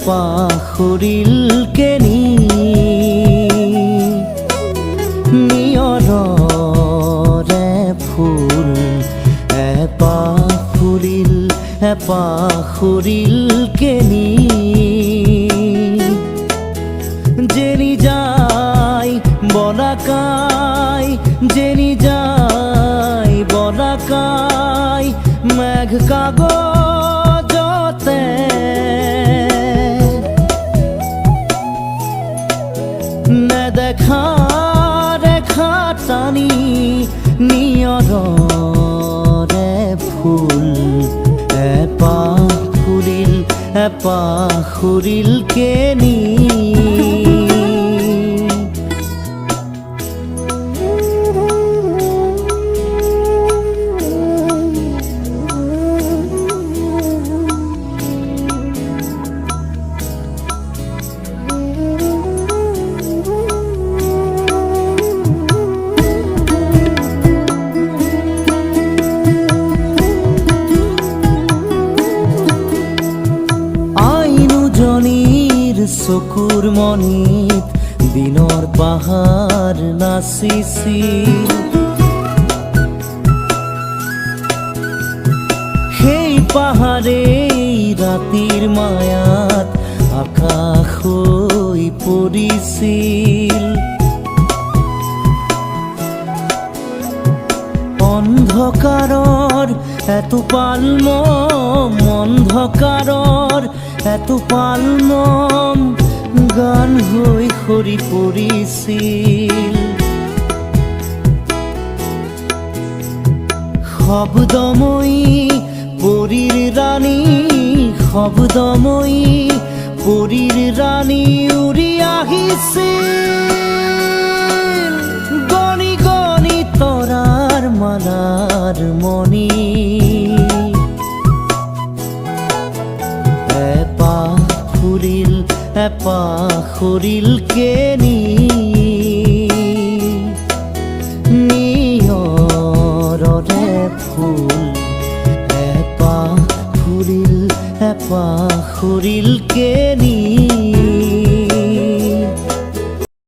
পাখৰিলকে নিয়ৰৰে ফুল পাখৰিলকে যেনি যায় বলাকাই যেনি যায় বলাকাই মেঘ কাগজতে নেদেখা ৰেখা টানি নিয়ৰৰে ফুল পাখৰিলকে চকুৰ মনিত দিনৰ পাহাৰ নাচিছিল সেই পাহাৰেই ৰাতিৰ মায়াত আকাশ হৈ পৰিছিল অন্ধকাৰৰ এটোপাল মম অন্ধকাৰৰ এটোপাল মম গান হৈ সৰি পৰিছিল শব্দময়ী পৰীৰ ৰাণী শব্দময়ী পৰীৰ ৰাণী উৰি আহিছিল গণি গণি তৰাৰ মালাৰ মণি পাখৰিলকে নিয়ৰৰে ফুল পাখৰিলকে